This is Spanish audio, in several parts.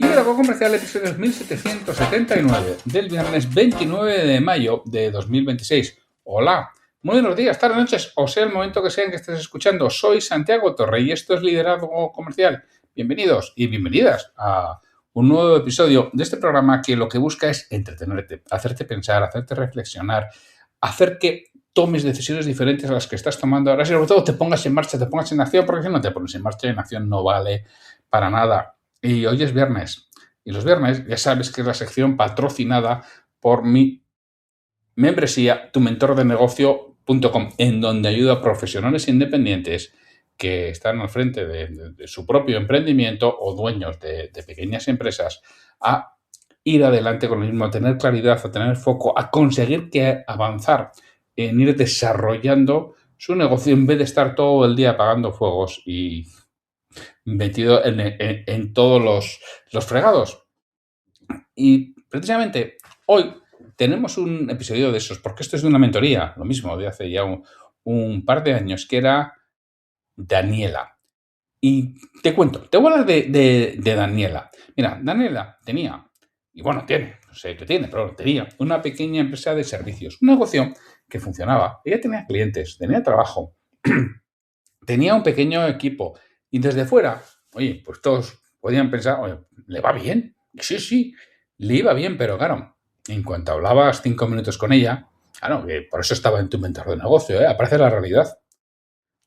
Liderazgo Comercial, episodio 1779, del viernes 29 de mayo de 2026. Hola, muy buenos días, tardes, noches, o sea el momento que sea en que estés escuchando. Soy Santiago Torre y esto es Liderazgo Comercial. Bienvenidos y bienvenidas a un nuevo episodio de este programa que lo que busca es entretenerte, hacerte pensar, hacerte reflexionar, hacer que tomes decisiones diferentes a las que estás tomando ahora y sobre todo te pongas en marcha, te pongas en acción, porque si no te pones en marcha, en acción no vale para nada. Y hoy es viernes. Y los viernes ya sabes que es la sección patrocinada por mi membresía, tumentordenegocio.com, en donde ayudo a profesionales independientes que están al frente de su propio emprendimiento o dueños de pequeñas empresas a ir adelante con lo mismo, a tener claridad, a tener foco, a conseguir avanzar en ir desarrollando su negocio en vez de estar todo el día apagando fuegos y metido en todos los fregados. Y precisamente hoy tenemos un episodio de esos, porque esto es de una mentoría, lo mismo, de hace ya un par de años, que era Daniela. Y te cuento, te voy a hablar de Daniela. Mira, Daniela tenía, y bueno, tiene, no sé qué tiene, pero tenía una pequeña empresa de servicios, un negocio que funcionaba. Ella tenía clientes, tenía trabajo, tenía un pequeño equipo. Y desde fuera, oye, pues todos podían pensar, oye, ¿le va bien? Sí, le iba bien, pero claro, en cuanto hablabas 5 minutos con ella, claro, que por eso estaba en tu mentor de negocio, aparece la realidad.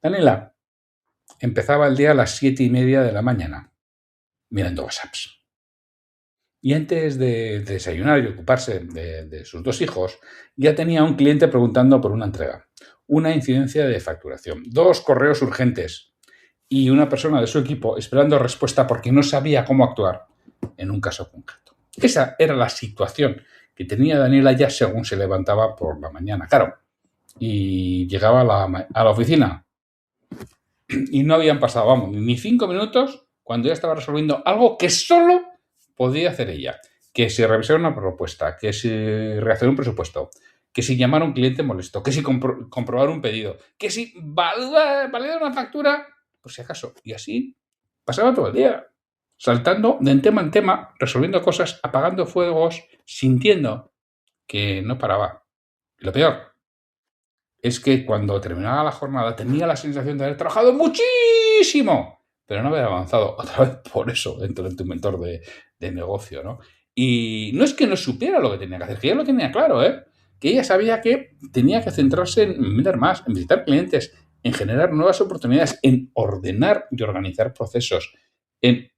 Daniela empezaba el día a las 7:30 de la mañana, mirando WhatsApps. Y antes de desayunar y ocuparse de sus 2 hijos, ya tenía un cliente preguntando por una entrega, una incidencia de facturación, 2 correos urgentes y una persona de su equipo esperando respuesta porque no sabía cómo actuar en un caso concreto. Esa era la situación que tenía Daniela ya según se levantaba por la mañana, claro. Y llegaba a la oficina y no habían pasado, vamos, ni 5 minutos cuando ya estaba resolviendo algo que solo podía hacer ella. Que si revisar una propuesta, que si rehacer un presupuesto, que si llamar a un cliente molesto, que si comprobar un pedido, que si validar una factura, por si acaso. Y así pasaba todo el día, saltando de tema en tema, resolviendo cosas, apagando fuegos, sintiendo que no paraba. Y lo peor es que cuando terminaba la jornada tenía la sensación de haber trabajado muchísimo, pero no haber avanzado. Otra vez por eso dentro de tu mentor de negocio, ¿no? Y no es que no supiera lo que tenía que hacer, que ella lo tenía claro, que ella sabía que tenía que centrarse en vender más, en visitar clientes, en generar nuevas oportunidades, en ordenar y organizar procesos, en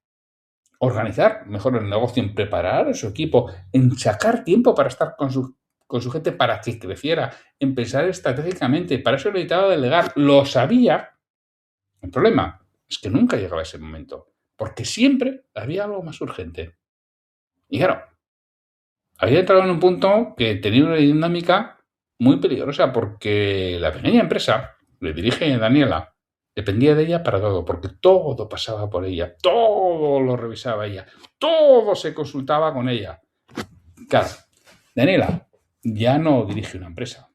organizar mejor el negocio, en preparar a su equipo, en sacar tiempo para estar con su gente para que creciera, en pensar estratégicamente. Para eso necesitaba delegar. Lo sabía. El problema es que nunca llegaba ese momento, porque siempre había algo más urgente. Y claro, había entrado en un punto que tenía una dinámica muy peligrosa, porque la pequeña empresa, le dirige Daniela, dependía de ella para todo, porque todo pasaba por ella, todo lo revisaba ella, todo se consultaba con ella. Claro, Daniela ya no dirige una empresa.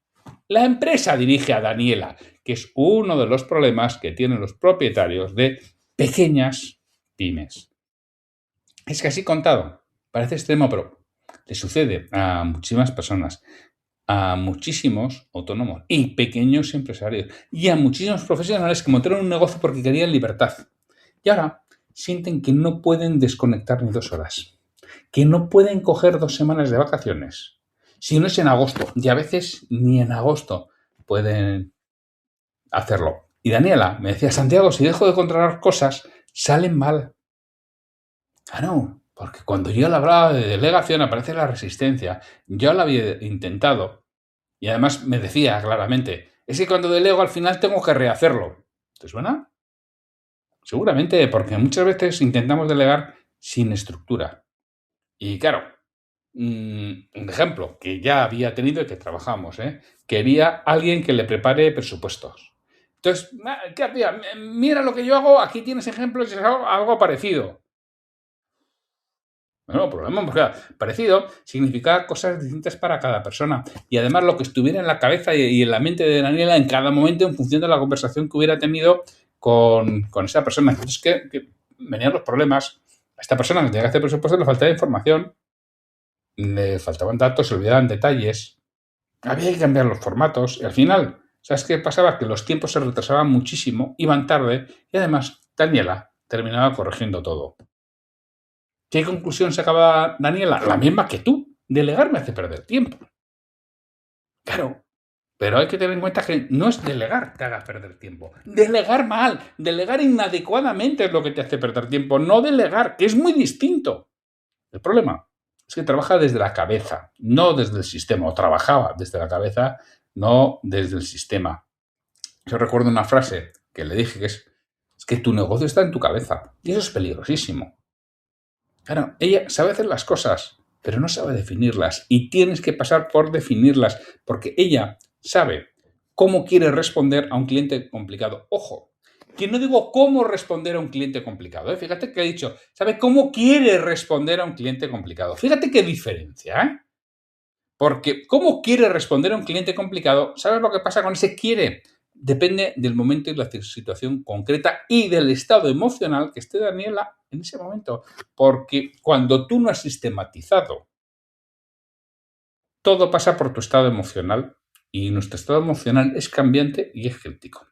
La empresa dirige a Daniela, que es uno de los problemas que tienen los propietarios de pequeñas pymes. Es que así contado, parece extremo, pero le sucede a muchísimas personas, a muchísimos autónomos y pequeños empresarios y a muchísimos profesionales que montaron un negocio porque querían libertad. Y ahora sienten que no pueden desconectar ni 2 horas, que no pueden coger 2 semanas de vacaciones. Si no es en agosto, y a veces ni en agosto pueden hacerlo. Y Daniela me decía, Santiago, si dejo de controlar cosas, salen mal. Claro, porque cuando yo le hablaba de delegación aparece la resistencia. Yo la había intentado y además me decía claramente, es que cuando delego al final tengo que rehacerlo. ¿Te suena? Seguramente porque muchas veces intentamos delegar sin estructura. Y claro, un ejemplo que ya había tenido y que trabajamos, quería alguien que le prepare presupuestos. Entonces, ¿qué hacía? Mira lo que yo hago, aquí tienes ejemplos y algo parecido. Bueno, problema, porque parecido significa cosas distintas para cada persona. Y además lo que estuviera en la cabeza y en la mente de Daniela en cada momento en función de la conversación que hubiera tenido con esa persona. Entonces, que venían los problemas. A esta persona que tenía que hacer presupuesto le faltaba información, le faltaban datos, se olvidaban detalles, había que cambiar los formatos y al final, ¿sabes qué pasaba? Que los tiempos se retrasaban muchísimo, iban tarde y además Daniela terminaba corrigiendo todo. ¿Qué conclusión sacaba Daniela? La misma que tú. Delegar me hace perder tiempo. Claro, pero hay que tener en cuenta que no es delegar que haga perder tiempo. Delegar mal, delegar inadecuadamente es lo que te hace perder tiempo, no delegar, que es muy distinto. El problema es que trabaja desde la cabeza, no desde el sistema, o trabajaba desde la cabeza, no desde el sistema. Yo recuerdo una frase que le dije que es que tu negocio está en tu cabeza y eso es peligrosísimo. Claro, ella sabe hacer las cosas, pero no sabe definirlas y tienes que pasar por definirlas porque ella sabe cómo quiere responder a un cliente complicado. Ojo, que no digo cómo responder a un cliente complicado. Fíjate que he dicho, sabe cómo quiere responder a un cliente complicado. Fíjate qué diferencia, ¿eh? Porque cómo quiere responder a un cliente complicado, ¿sabes lo que pasa con ese quiere? Depende del momento y la situación concreta y del estado emocional que esté Daniela en ese momento. Porque cuando tú no has sistematizado, todo pasa por tu estado emocional y nuestro estado emocional es cambiante y es crítico.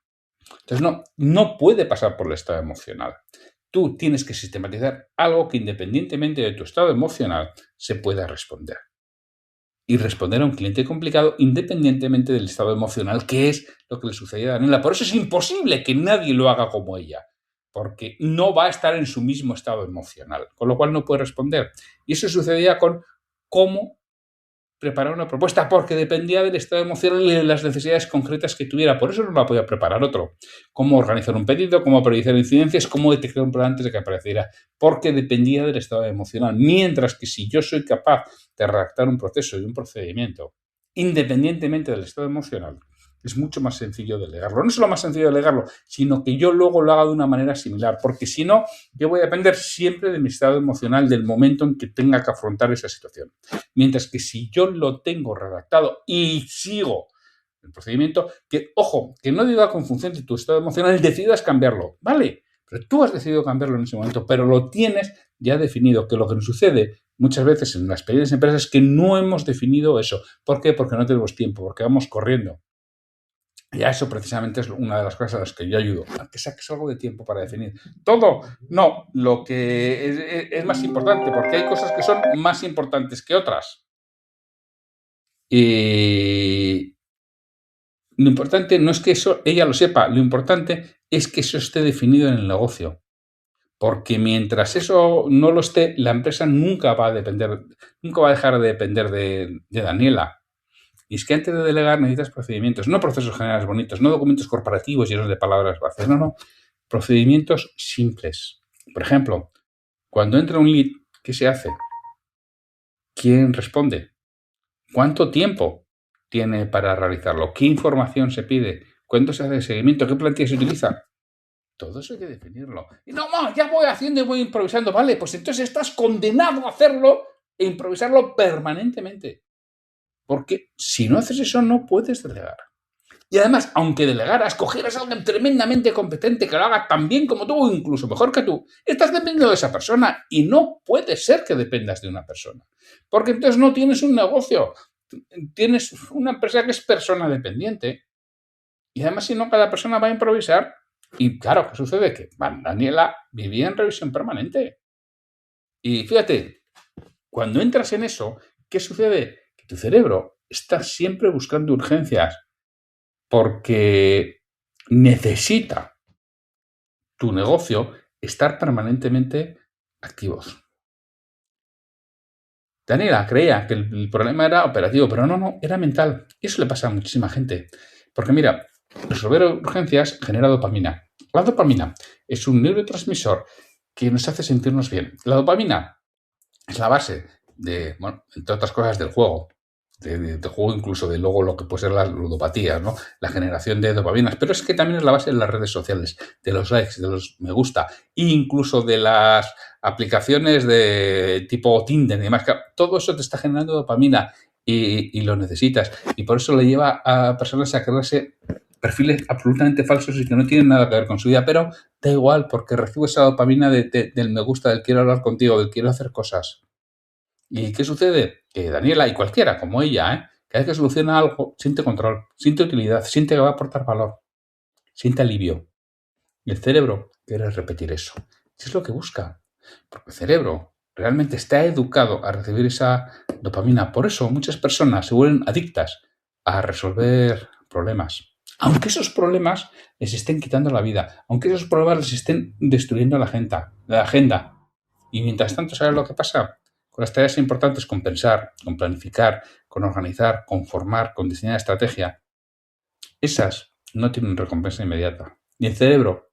Entonces no puede pasar por el estado emocional. Tú tienes que sistematizar algo que independientemente de tu estado emocional se pueda responder. Y responder a un cliente complicado independientemente del estado emocional, que es lo que le sucedía a Daniela. Por eso es imposible que nadie lo haga como ella, porque no va a estar en su mismo estado emocional, con lo cual no puede responder. Y eso sucedía con cómo preparar una propuesta, porque dependía del estado emocional y de las necesidades concretas que tuviera. Por eso no la podía preparar otro. Cómo organizar un pedido, cómo priorizar incidencias, cómo detectar un problema antes de que apareciera, porque dependía del estado emocional. Mientras que si yo soy capaz de redactar un proceso y un procedimiento, independientemente del estado emocional, es mucho más sencillo delegarlo. No solo más sencillo delegarlo, sino que yo luego lo haga de una manera similar, porque si no, yo voy a depender siempre de mi estado emocional, del momento en que tenga que afrontar esa situación. Mientras que si yo lo tengo redactado y sigo el procedimiento, que, ojo, que no diga con función de tu estado emocional, decidas cambiarlo, ¿vale? Pero tú has decidido cambiarlo en ese momento, pero lo tienes ya definido, que lo que nos sucede muchas veces en las pequeñas empresas es que no hemos definido eso. ¿Por qué? Porque no tenemos tiempo, porque vamos corriendo. Y a eso precisamente es una de las cosas a las que yo ayudo, a que saques algo de tiempo para definir. Todo, no, lo que es más importante, porque hay cosas que son más importantes que otras. Y lo importante no es que eso ella lo sepa, lo importante es que eso esté definido en el negocio. Porque mientras eso no lo esté, la empresa nunca va a dejar de depender de Daniela. Y es que antes de delegar necesitas procedimientos, no procesos generales bonitos, no documentos corporativos llenos de palabras vacías, no, procedimientos simples. Por ejemplo, cuando entra un lead, ¿qué se hace? ¿Quién responde? ¿Cuánto tiempo tiene para realizarlo? ¿Qué información se pide? ¿Cuánto se hace de seguimiento? ¿Qué plantilla se utiliza? Todo eso hay que definirlo. Y no, ya voy haciendo y voy improvisando. Vale, pues entonces estás condenado a hacerlo e improvisarlo permanentemente. Porque si no haces eso, no puedes delegar. Y además, aunque delegaras, cogieras a alguien tremendamente competente que lo haga tan bien como tú o incluso mejor que tú, estás dependiendo de esa persona y no puede ser que dependas de una persona. Porque entonces no tienes un negocio, tienes una empresa que es persona dependiente. Y además, si no, cada persona va a improvisar. Y claro, ¿qué sucede? Que Daniela vivía en revisión permanente. Y fíjate, cuando entras en eso, ¿qué sucede? Que tu cerebro está siempre buscando urgencias porque necesita tu negocio estar permanentemente activos. Daniela creía que el problema era operativo, pero no, era mental. Eso le pasa a muchísima gente. Porque mira, resolver urgencias genera dopamina. La dopamina es un neurotransmisor que nos hace sentirnos bien. La dopamina es la base de, entre otras cosas, del juego. De juego, incluso de luego lo que puede ser la ludopatía, ¿no? La generación de dopaminas, pero es que también es la base de las redes sociales, de los likes, de los me gusta, e incluso de las aplicaciones de tipo Tinder y demás. Todo eso te está generando dopamina y lo necesitas. Y por eso le lleva a personas a creerse perfiles absolutamente falsos y que no tienen nada que ver con su vida, pero da igual porque recibo esa dopamina del me gusta, del quiero hablar contigo, del quiero hacer cosas. ¿Y qué sucede? Que Daniela y cualquiera como ella, cada vez que soluciona algo, siente control, siente utilidad, siente que va a aportar valor, siente alivio. Y el cerebro quiere repetir eso. ¿Qué es lo que busca? Porque el cerebro realmente está educado a recibir esa dopamina. Por eso muchas personas se vuelven adictas a resolver problemas. Aunque esos problemas les estén quitando la vida, aunque esos problemas les estén destruyendo la agenda. Y mientras tanto, ¿sabes lo que pasa? Con las tareas importantes, con pensar, con planificar, con organizar, con formar, con diseñar estrategia, esas no tienen recompensa inmediata. Y el cerebro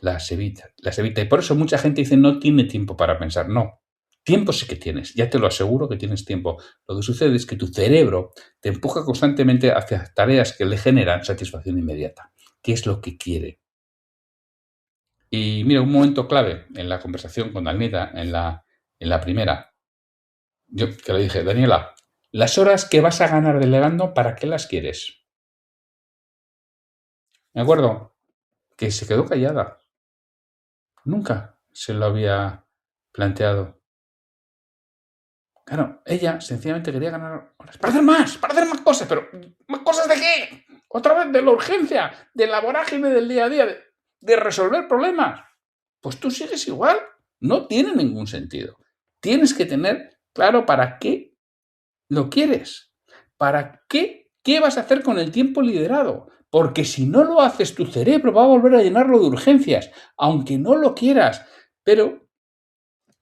las evita, las evita. Y por eso mucha gente dice no tiene tiempo para pensar. No, tiempo sí que tienes, ya te lo aseguro que tienes tiempo. Lo que sucede es que tu cerebro te empuja constantemente hacia tareas que le generan satisfacción inmediata, que es lo que quiere. Y mira, un momento clave en la conversación con Daniela, en la primera, yo que le dije, Daniela, las horas que vas a ganar delegando, ¿para qué las quieres? Me acuerdo que se quedó callada. Nunca se lo había planteado. Claro, ella sencillamente quería ganar horas para hacer más cosas, pero ¿más cosas de qué? Otra vez de la urgencia, de la vorágine del día a día, de resolver problemas. Pues tú sigues igual. No tiene ningún sentido. Tienes que tener claro para qué lo quieres. ¿Para qué? ¿Qué vas a hacer con el tiempo liderado? Porque si no lo haces, tu cerebro va a volver a llenarlo de urgencias, aunque no lo quieras. Pero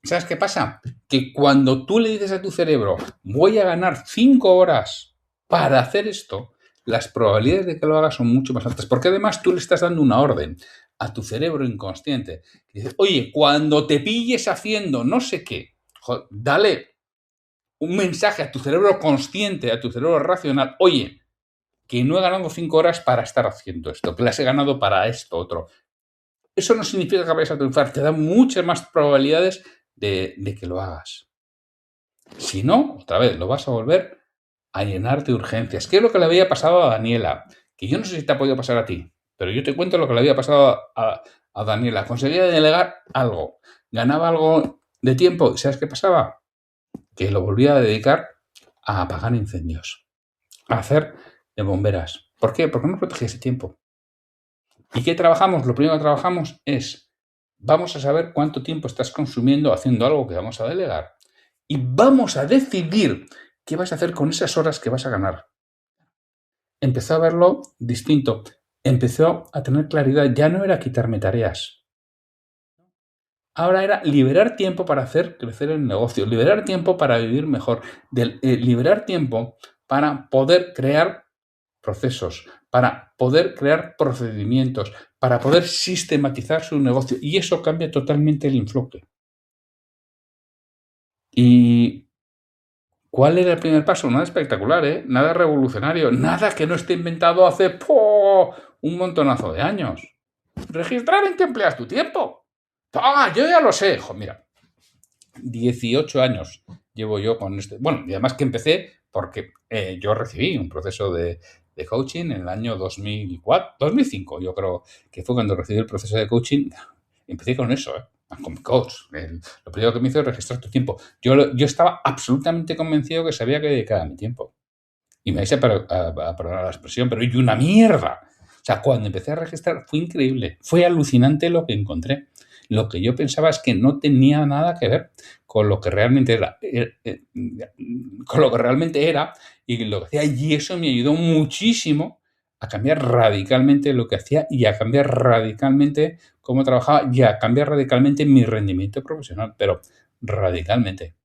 ¿sabes qué pasa? Que cuando tú le dices a tu cerebro, voy a ganar 5 horas para hacer esto, las probabilidades de que lo hagas son mucho más altas. Porque además tú le estás dando una orden a tu cerebro inconsciente. Que dice, oye, cuando te pilles haciendo no sé qué, dale un mensaje a tu cerebro consciente, a tu cerebro racional. Oye, que no he ganado 5 horas para estar haciendo esto, que las he ganado para esto otro. Eso no significa que vayas a triunfar, te da muchas más probabilidades de que lo hagas. Si no, otra vez, lo vas a volver a llenar de urgencias. ¿Qué es lo que le había pasado a Daniela? Que yo no sé si te ha podido pasar a ti, pero yo te cuento lo que le había pasado a Daniela. Conseguía delegar algo, ganaba algo de tiempo, ¿y sabes qué pasaba? Que lo volvía a dedicar a apagar incendios, a hacer de bomberas. ¿Por qué? Porque no protegía ese tiempo. ¿Y qué trabajamos? Lo primero que trabajamos es, vamos a saber cuánto tiempo estás consumiendo haciendo algo que vamos a delegar y vamos a decidir qué vas a hacer con esas horas que vas a ganar. Empezó a verlo distinto, empezó a tener claridad, ya no era quitarme tareas. Ahora era liberar tiempo para hacer crecer el negocio, liberar tiempo para vivir mejor, liberar tiempo para poder crear procesos, para poder crear procedimientos, para poder sistematizar su negocio. Y eso cambia totalmente el enfoque. ¿Y cuál era el primer paso? Nada espectacular, ¿eh? Nada revolucionario, nada que no esté inventado hace un montonazo de años. Registrar en qué empleas tu tiempo. ¡Ah, yo ya lo sé! Mira, 18 años llevo yo con este. Bueno, y además que empecé porque yo recibí un proceso de coaching en el año 2004, 2005, yo creo que fue cuando recibí el proceso de coaching. Empecé con eso, con mi coach. Lo primero que me hizo es registrar tu tiempo. Yo estaba absolutamente convencido que sabía que dedicaba mi tiempo. Y me vais a perdonar la expresión, pero yo una mierda. O sea, cuando empecé a registrar fue increíble, fue alucinante lo que encontré. Lo que yo pensaba es que no tenía nada que ver con lo que realmente era, con lo que realmente era y lo que hacía. Y eso me ayudó muchísimo a cambiar radicalmente lo que hacía y a cambiar radicalmente cómo trabajaba y a cambiar radicalmente mi rendimiento profesional, pero radicalmente.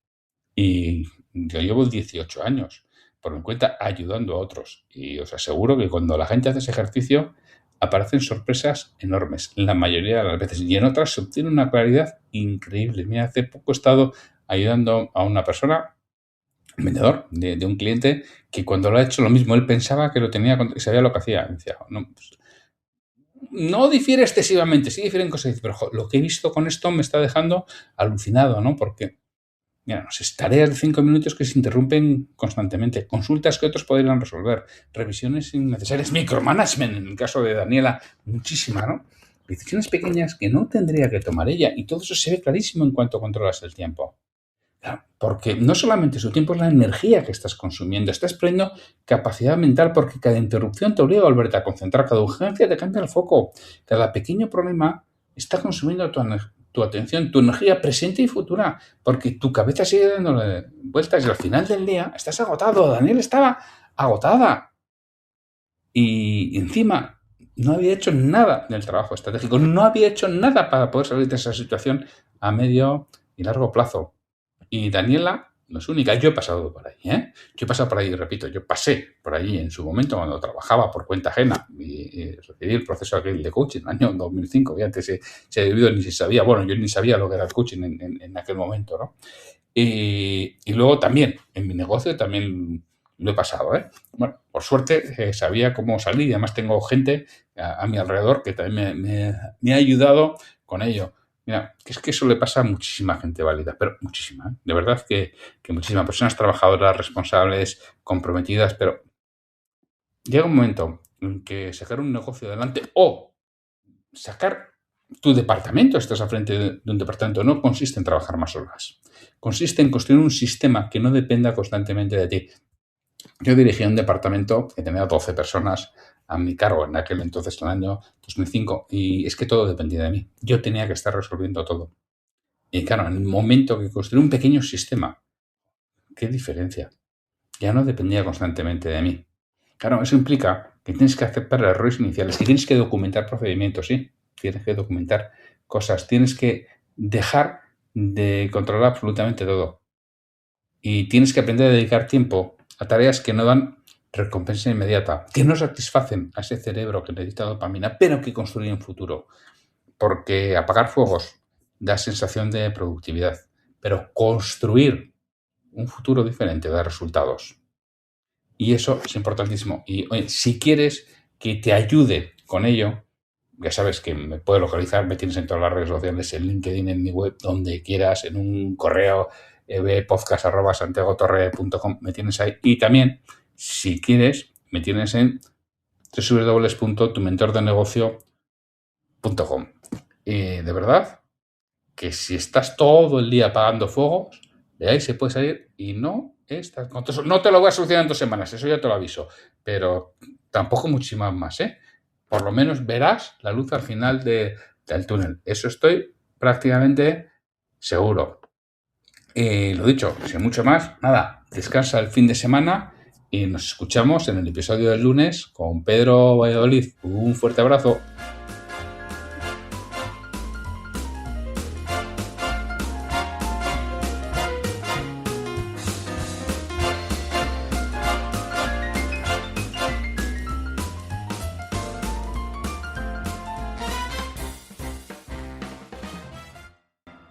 Y yo llevo 18 años por mi cuenta ayudando a otros. Y os aseguro que cuando la gente hace ese ejercicio aparecen sorpresas enormes, la mayoría de las veces. Y en otras se obtiene una claridad increíble. Mira, hace poco he estado ayudando a una persona, un vendedor de un cliente, que cuando lo ha hecho lo mismo, él pensaba que lo tenía, sabía lo que hacía. Me decía, no, pues, no difiere excesivamente, sí difieren cosas, pero lo que he visto con esto me está dejando alucinado, ¿no? Porque Mira, no sé, tareas de 5 minutos que se interrumpen constantemente, consultas que otros podrían resolver, revisiones innecesarias, micromanagement, en el caso de Daniela, muchísima, ¿no? Decisiones pequeñas que no tendría que tomar ella, y todo eso se ve clarísimo en cuanto controlas el tiempo. Claro, porque no solamente su tiempo es la energía que estás consumiendo, estás perdiendo capacidad mental porque cada interrupción te obliga a volverte a concentrar, cada urgencia te cambia el foco, cada pequeño problema está consumiendo tu atención, tu energía presente y futura, porque tu cabeza sigue dándole vueltas y al final del día estás agotado. Daniel estaba agotada y encima no había hecho nada del trabajo estratégico, no había hecho nada para poder salir de esa situación a medio y largo plazo. Y Daniela no es única, yo he pasado por ahí, ¿eh? Yo he pasado por ahí, repito, yo pasé por ahí en su momento cuando trabajaba por cuenta ajena y recibí el proceso aquel de coaching en el año 2005, y antes se ha debido ni se sabía, bueno, yo ni sabía lo que era el coaching en aquel momento, ¿no? Y luego también, en mi negocio también lo he pasado, ¿eh? Bueno, por suerte sabía cómo salir y además tengo gente a mi alrededor que también me ha ayudado con ello. Mira, que es que eso le pasa a muchísima gente válida, pero muchísima, ¿eh? De verdad que muchísimas personas trabajadoras, responsables, comprometidas, pero llega un momento en que sacar un negocio adelante o sacar tu departamento, estás al frente de un departamento, no consiste en trabajar más horas. Consiste en construir un sistema que no dependa constantemente de ti. Yo dirigía un departamento que tenía 12 personas a mi cargo en aquel entonces, en el año 2005, y es que todo dependía de mí. Yo tenía que estar resolviendo todo. Y claro, en el momento que construí un pequeño sistema, ¿qué diferencia? Ya no dependía constantemente de mí. Claro, eso implica que tienes que aceptar errores iniciales, que tienes que documentar procedimientos, sí, tienes que documentar cosas, tienes que dejar de controlar absolutamente todo. Y tienes que aprender a dedicar tiempo a tareas que no dan recompensa inmediata, que no satisfacen a ese cerebro que necesita dopamina, pero que construyen futuro. Porque apagar fuegos da sensación de productividad, pero construir un futuro diferente da resultados. Y eso es importantísimo. Y oye, si quieres que te ayude con ello, ya sabes que me puedes localizar, me tienes en todas las redes sociales, en LinkedIn, en mi web, donde quieras, en un correo, podcast@santiagotorre.com, me tienes ahí. Y también, si quieres, me tienes en www.tumentordenegocio.com. De verdad que si estás todo el día apagando fuegos, de ahí se puede salir y no estás contento. No te lo voy a solucionar en 2 semanas, eso ya te lo aviso, pero tampoco muchísimas más, ¿eh? Por lo menos verás la luz al final del túnel. Eso estoy prácticamente seguro. Lo dicho, sin mucho más, nada, descansa el fin de semana y nos escuchamos en el episodio del lunes con Pedro Valladolid. Un fuerte abrazo.